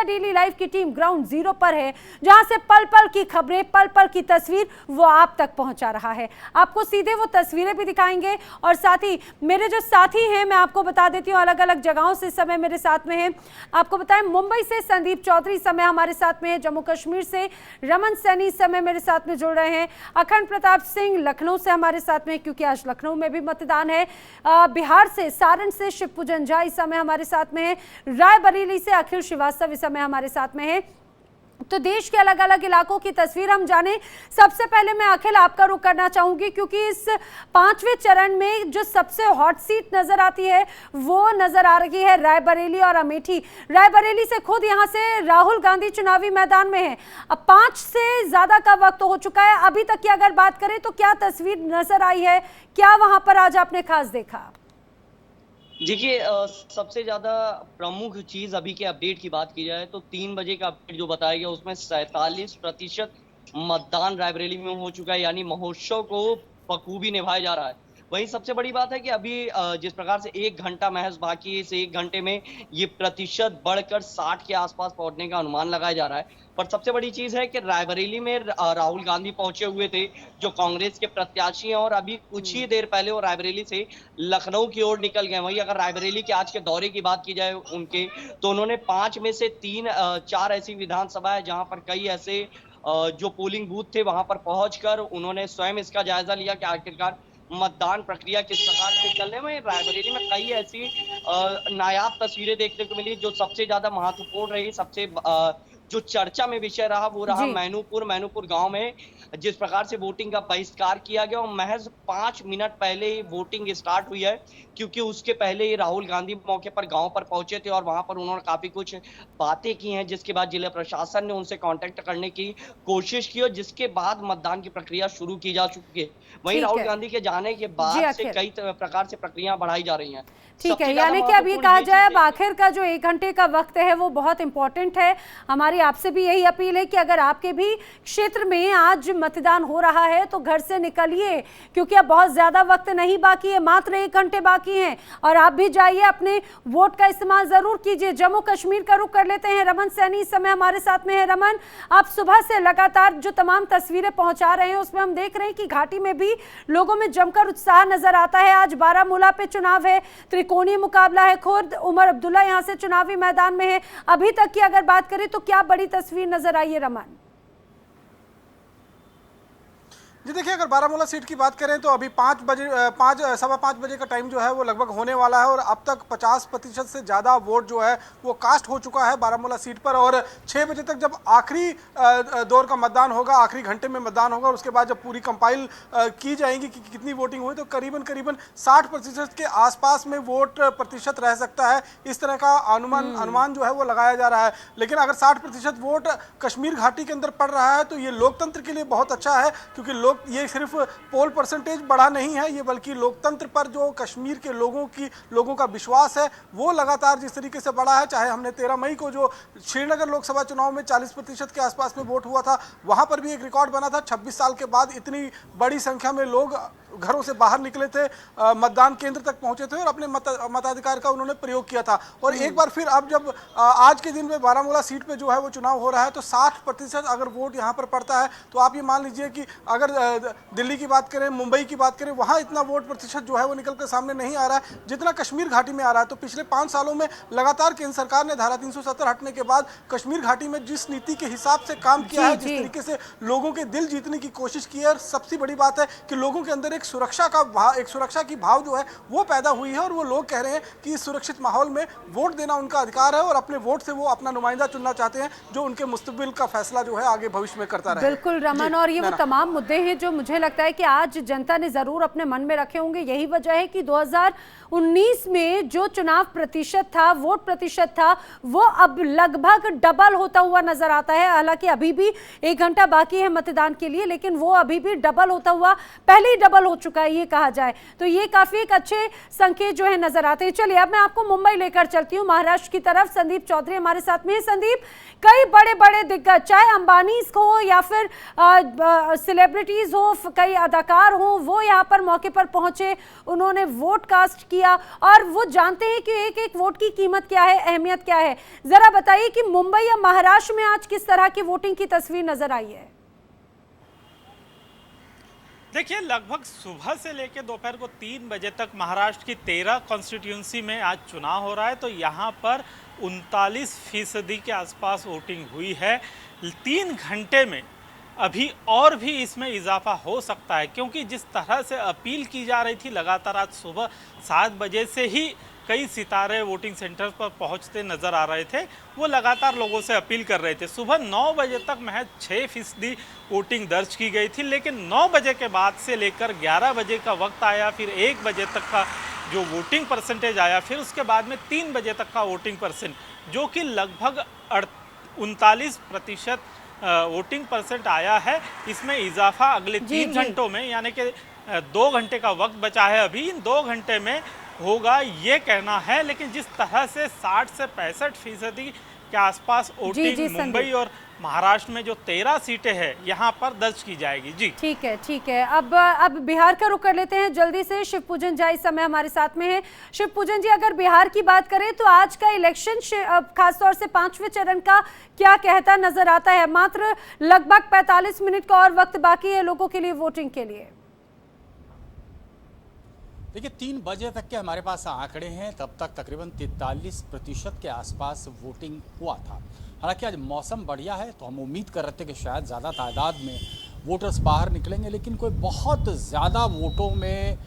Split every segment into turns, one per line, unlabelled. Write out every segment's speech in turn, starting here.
India daily live की team ground zero पर है, जहां से पल पल की खबरें, पल पल की तस्वीर वो आप तक पहुंचा रहा है। आपको सीधे वो तस्वीरें भी दिखाएंगे और साथ ही मेरे जो साथी हैं, मैं आपको बता देती हूँ, अलग अलग जगहों से समय मेरे साथ में है। आपको बताएं, मुंबई से संदीप चौधरी समय हमारे साथ में है, जम्मू कश्मीर से रमन सैनी समय मेरे साथ में जुड़ रहे हैं, अखंड प्रताप सिंह लखनऊ से हमारे साथ में, क्योंकि आज लखनऊ में भी मतदान है, बिहार से सारण से शिवपूजन झा इस समय हमारे साथ में है, रायबरेली से अखिल श्रीवास्तव इस समय हमारे साथ में है। तो देश के अलग अलग इलाकों की तस्वीर हम जाने। सबसे पहले मैं अखिल आपका रुख करना चाहूंगी, क्योंकि इस 5वें चरण में जो सबसे हॉट सीट नजर आती है वो नजर आ रही है रायबरेली और अमेठी। रायबरेली से खुद यहां से राहुल गांधी चुनावी मैदान में है। अब 5 से ज्यादा का वक्त हो चुका है, अभी तक की अगर बात करें तो क्या तस्वीर नजर आई है, क्या वहां पर आज आपने खास देखा?
देखिए, सबसे ज्यादा प्रमुख चीज अभी के अपडेट की बात की जाए तो 3 बजे का अपडेट जो बताया गया उसमें 47% मतदान रायबरेली में हो चुका है, यानी महोत्सव को बखूबी निभाया जा रहा है। वहीं सबसे बड़ी बात है कि अभी जिस प्रकार से 1 घंटा महज बाकी है, इस 1 घंटे में ये प्रतिशत बढ़कर 60 के आसपास पहुंचने का अनुमान लगाया जा रहा है। पर सबसे बड़ी चीज है कि रायबरेली में राहुल गांधी पहुंचे हुए थे, जो कांग्रेस के प्रत्याशी हैं, और अभी कुछ ही देर पहले वो रायबरेली से लखनऊ की ओर निकल गए। वहीं अगर रायबरेली के आज के दौरे की बात की जाए उनके, तो उन्होंने 5 में से 4 ऐसी विधानसभा है जहां पर कई ऐसे जो पोलिंग बूथ थे वहां पर पहुंचकर उन्होंने स्वयं इसका जायजा लिया कि आखिरकार मतदान प्रक्रिया किस प्रकार से चल रहे हैं। रायबरेली में कई ऐसी नायाब तस्वीरें देखने को मिली। जो सबसे ज्यादा महत्वपूर्ण रही, सबसे जो चर्चा में विषय रहा, वो रहा मैनूपुर गांव में जिस प्रकार से वोटिंग का बहिष्कार किया गया, और महज 5 मिनट पहले ही वोटिंग स्टार्ट हुई है, क्योंकि उसके पहले ही राहुल गांधी मौके पर गांव पर पहुंचे थे और वहां पर उन्होंने काफी कुछ बातें की हैं, जिसके बाद जिला प्रशासन ने उनसे कांटेक्ट करने की कोशिश की और जिसके बाद मतदान की प्रक्रिया शुरू की जा चुकी है। वहीं राहुल गांधी के जाने के बाद से कई प्रकार से प्रक्रिया बढ़ाई जा रही हैं।
ठीक है, यानी कि अब ये कहा जाए अब आखिर का जो 1 घंटे का वक्त है वो बहुत इंपॉर्टेंट है। हमारी आपसे भी यही अपील है कि अगर आपके भी क्षेत्र में आज मतदान हो रहा है तो घर से निकलिए, क्योंकि अब बहुत ज्यादा वक्त नहीं बाकी है, मात्र 1 घंटे बाकी हैं, और आप भी जाइए, अपने वोट का इस्तेमाल जरूर कीजिए। जम्मू कश्मीर का रुख कर लेते हैं, रमन सैनी इस समय हमारे साथ में है। रमन, आप सुबह से लगातार जो तमाम तस्वीरें पहुंचा रहे हैं उसमें हम देख रहे हैं कि घाटी में भी लोगों में जमकर उत्साह नजर आता है। आज बारामूला पे चुनाव है, त्रिकोणीय मुकाबला है, खुद उमर अब्दुल्ला यहां से चुनावी मैदान में है। अभी तक की अगर बात करें तो क्या बड़ी तस्वीर नजर आई है रमन?
जी देखिए, अगर बारामूला सीट की बात करें तो अभी सवा 5 बजे का टाइम जो है वो लगभग होने वाला है, और अब तक 50% से ज़्यादा वोट जो है वो कास्ट हो चुका है बारामूला सीट पर। और 6 बजे तक जब आखिरी दौर का मतदान होगा, आखिरी घंटे में मतदान होगा, उसके बाद जब पूरी कंपाइल की जाएंगी कि कितनी वोटिंग हुई, तो करीबन 60% के आसपास में वोट प्रतिशत रह सकता है। इस तरह का अनुमान जो है वो लगाया जा रहा है। लेकिन अगर 60% वोट कश्मीर घाटी के अंदर पड़ रहा है तो ये लोकतंत्र के लिए बहुत अच्छा है, क्योंकि ये सिर्फ पोल परसेंटेज बढ़ा नहीं है, ये बल्कि लोकतंत्र पर जो कश्मीर के लोगों का विश्वास है वो लगातार जिस तरीके से बढ़ा है। चाहे हमने 13 मई को जो श्रीनगर लोकसभा चुनाव में 40% के आसपास में वोट हुआ था, वहां पर भी एक रिकॉर्ड बना था। 26 साल के बाद इतनी बड़ी संख्या में लोग घरों से बाहर निकले थे, मतदान केंद्र तक पहुंचे थे और अपने मताधिकार का उन्होंने प्रयोग किया था। और एक बार फिर अब जब आज के दिन में बारामूला सीट पे जो है वो चुनाव हो रहा है, तो 60% अगर वोट यहाँ पर पड़ता है तो आप ये मान लीजिए कि अगर दिल्ली की बात करें, मुंबई की बात करें, वहाँ इतना वोट प्रतिशत जो है वो निकल कर सामने नहीं आ रहा है जितना कश्मीर घाटी में आ रहा है। तो पिछले 5 सालों में लगातार केंद्र सरकार ने धारा 370 हटने के बाद कश्मीर घाटी में जिस नीति के हिसाब से काम किया है, जिस तरीके से लोगों के दिल जीतने की कोशिश की है, और सबसे बड़ी बात है कि लोगों के अंदर एक सुरक्षा की भाव जो है वो पैदा हुई है, और वो लोग कह रहे हैं कि इस सुरक्षित माहौल में वोट देना उनका अधिकार है और अपने वोट से वो अपना नुमाइंदा चुनना चाहते हैं जो उनके मुस्तकबिल का फैसला जो है आगे भविष्य में करता रहे।
बिल्कुल रमन, और ये वो तमाम मुद्दे हैं जो मुझे लगता है कि आज जनता ने जरूर अपने मन में रखे होंगे। यही वजह है कि 2019 में जो चुनाव प्रतिशत था, वोट प्रतिशत था, वो अब लगभग डबल होता हुआ नजर आता है। हालांकि अभी भी 1 घंटा बाकी है मतदान के लिए, लेकिन वो अभी भी डबल होता हुआ, पहले ही डबल हो चुका है ये कहा जाए, तो ये काफी एक अच्छे संकेत जो है नजर आते हैं। चलिए अब मैं आपको मुंबई लेकर चलती हूँ, महाराष्ट्र की तरफ। संदीप चौधरी हमारे साथ में है। संदीप, कई बड़े बड़े दिग्गज, चाहे अंबानी हो या फिर सेलिब्रिटीज सेलिब्रिटीज हो, कई अदाकार हो, वो यहाँ पर मौके पर पहुंचे, उन्होंने वोट कास्ट किया और वो जानते हैं कि एक एक वोट की कीमत क्या है, अहमियत क्या है। जरा बताइए कि मुंबई या महाराष्ट्र में आज किस तरह की वोटिंग की तस्वीर नजर आई है?
देखिए, लगभग सुबह से लेकर दोपहर को 3 बजे तक महाराष्ट्र की 13 कॉन्स्टिट्यूंसी में आज चुनाव हो रहा है। तो यहाँ पर 39% के आसपास वोटिंग हुई है। 3 घंटे में अभी और भी इसमें इजाफा हो सकता है, क्योंकि जिस तरह से अपील की जा रही थी लगातार, आज सुबह 7 बजे से ही कई सितारे वोटिंग सेंटर पर पहुंचते नज़र आ रहे थे। वो लगातार लोगों से अपील कर रहे थे। सुबह 9 बजे तक महज 6% वोटिंग दर्ज की गई थी, लेकिन 9 बजे के बाद से लेकर 11 बजे का वक्त आया, फिर 1 बजे तक का जो वोटिंग परसेंटेज आया, फिर उसके बाद में 3 बजे तक का वोटिंग परसेंट, जो कि लगभग 39% वोटिंग परसेंट आया है। इसमें इजाफा अगले 3 घंटों में, यानी कि 2 घंटे का वक्त बचा है अभी, इन 2 घंटे में होगा ये कहना है। लेकिन जिस तरह से 60 से 65% के आसपास वोटिंग मुंबई और महाराष्ट्र में जो 13 सीटें हैं यहाँ पर दर्ज की जाएगी। जी
ठीक है, ठीक है। अब बिहार का रुख कर लेते हैं जल्दी से। शिवपूजन झा इस समय हमारे साथ में है। शिवपूजन जी, अगर बिहार की बात करें तो आज का इलेक्शन खासतौर से 5वें चरण का क्या कहता नजर आता है? मात्र लगभग 45 मिनट का और वक्त बाकी है लोगों के लिए वोटिंग के लिए।
देखिए, 3 बजे तक के हमारे पास आंकड़े हैं, तब तक तकरीबन 43% के आसपास वोटिंग हुआ था। हालांकि आज मौसम बढ़िया है, तो हम उम्मीद कर रहे थे कि शायद ज़्यादा तादाद में वोटर्स बाहर निकलेंगे, लेकिन कोई बहुत ज़्यादा वोटों में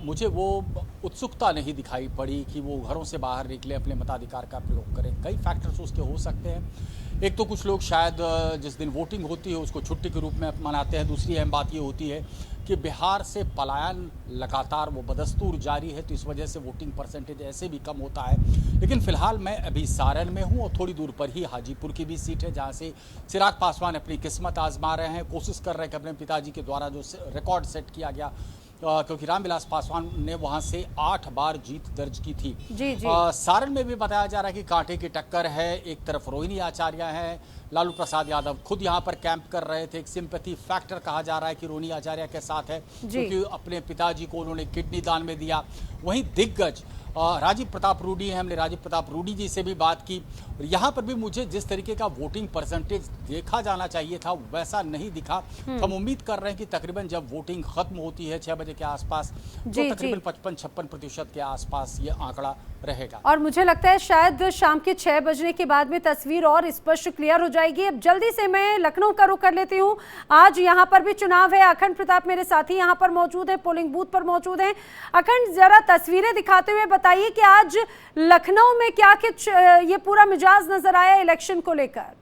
मुझे वो उत्सुकता नहीं दिखाई पड़ी कि वो घरों से बाहर निकले, अपने मताधिकार का प्रयोग करें। कई फैक्टर्स उसके हो सकते हैं। एक तो कुछ लोग शायद जिस दिन वोटिंग होती है उसको छुट्टी के रूप में मनाते हैं। दूसरी अहम बात ये होती है कि बिहार से पलायन लगातार वो बदस्तूर जारी है, तो इस वजह से वोटिंग परसेंटेज ऐसे भी कम होता है। लेकिन फिलहाल मैं अभी सारण में हूँ और थोड़ी दूर पर ही हाजीपुर की भी सीट है, जहाँ से चिराग पासवान अपनी किस्मत आजमा रहे हैं, कोशिश कर रहे हैं कि अपने पिताजी के द्वारा जो रिकॉर्ड सेट किया गया, क्योंकि रामविलास पासवान ने वहां से 8 बार जीत दर्ज की थी।
जी जी।
सारण में भी बताया जा रहा है कि कांटे की टक्कर है। एक तरफ रोहिणी आचार्य हैं, लालू प्रसाद यादव खुद यहां पर कैंप कर रहे थे। एक सिंपैथी फैक्टर कहा जा रहा है कि रोहिणी आचार्य के साथ है, क्योंकि अपने पिताजी को उन्होंने किडनी दान में दिया। वहीं दिग्गज राजीव प्रताप रूडी हैं, हमने राजीव प्रताप रूडी जी से भी बात की। यहाँ पर भी मुझे जिस तरीके का वोटिंग परसेंटेज देखा जाना चाहिए था वैसा नहीं दिखा। हम उम्मीद कर रहे हैं कि तकरीबन जब वोटिंग खत्म होती है 6 बजे के आसपास, तो तकरीबन 55-56% के आसपास ये आंकड़ा रहेगा।
और मुझे लगता है शायद शाम के 6 बजने के बाद में तस्वीर और स्पष्ट क्लियर हो जाएगी। अब जल्दी से मैं लखनऊ का रुख कर लेती हूँ। आज यहाँ पर भी चुनाव है। अखंड प्रताप मेरे साथी यहाँ पर मौजूद है, पोलिंग बूथ पर मौजूद हैं। अखंड, जरा तस्वीरें दिखाते हुए बताइए कि आज लखनऊ में क्या कुछ ये पूरा मिजाज नजर आया इलेक्शन को लेकर।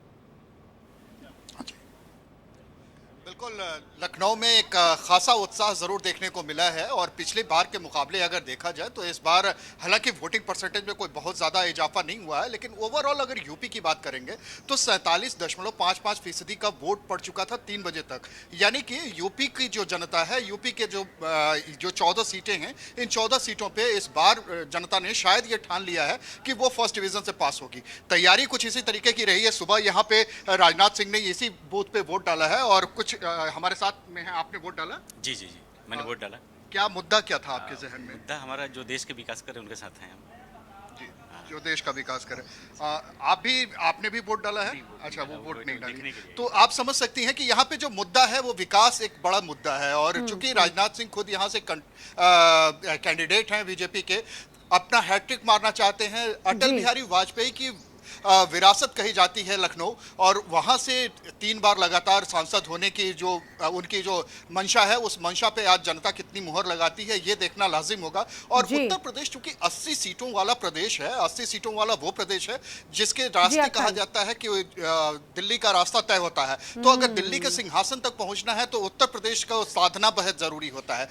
बिल्कुल, लखनऊ में एक खासा उत्साह ज़रूर देखने को मिला है और पिछली बार के मुकाबले अगर देखा जाए तो इस बार हालांकि वोटिंग परसेंटेज में कोई बहुत ज़्यादा इजाफा नहीं हुआ है, लेकिन ओवरऑल अगर यूपी की बात करेंगे तो 47.55% का वोट पड़ चुका था 3 बजे तक। यानी कि यूपी की जो जनता है, यूपी के जो 14 सीटें हैं, इन 14 सीटों पर इस बार जनता ने शायद ये ठान लिया है कि वो फर्स्ट डिवीज़न से पास होगी। तैयारी कुछ इसी तरीके की रही है। सुबह यहाँ पे राजनाथ सिंह ने इसी बूथ पे वोट डाला है और कुछ हमारे साथ में है। आपने वोट डाला?
जी जी जी, मैंने वोट डाला।
क्या मुद्दा क्या था आपके जहन में?
मुद्दा हमारा जो देश के विकास करे उनके साथ हैं हम।
जी, जो देश का विकास करे। आपने भी वोट डाला है? अच्छा, वो वोट नहीं डाली। तो आप समझ सकती हैं कि यहाँ पे जो मुद्दा है वो विकास एक बड़ा मुद्दा है। और चूंकि राजनाथ सिंह खुद यहाँ से कैंडिडेट हैं बीजेपी के, अपना हैट्रिक मारना चाहते हैं। अटल बिहारी वाजपेयी की विरासत कही जाती है लखनऊ, और वहां से 3 बार लगातार सांसद होने की जो उनकी जो मंशा है, उस मंशा पे आज जनता कितनी मुहर लगाती है ये देखना लाजिम होगा। और उत्तर प्रदेश चूंकि 80 सीटों वाला प्रदेश है, 80 सीटों वाला वो प्रदेश है जिसके रास्ते कहा जाता है कि दिल्ली का रास्ता तय होता है। तो अगर दिल्ली के सिंहासन तक पहुंचना है तो उत्तर प्रदेश का साधना बेहद जरूरी होता है।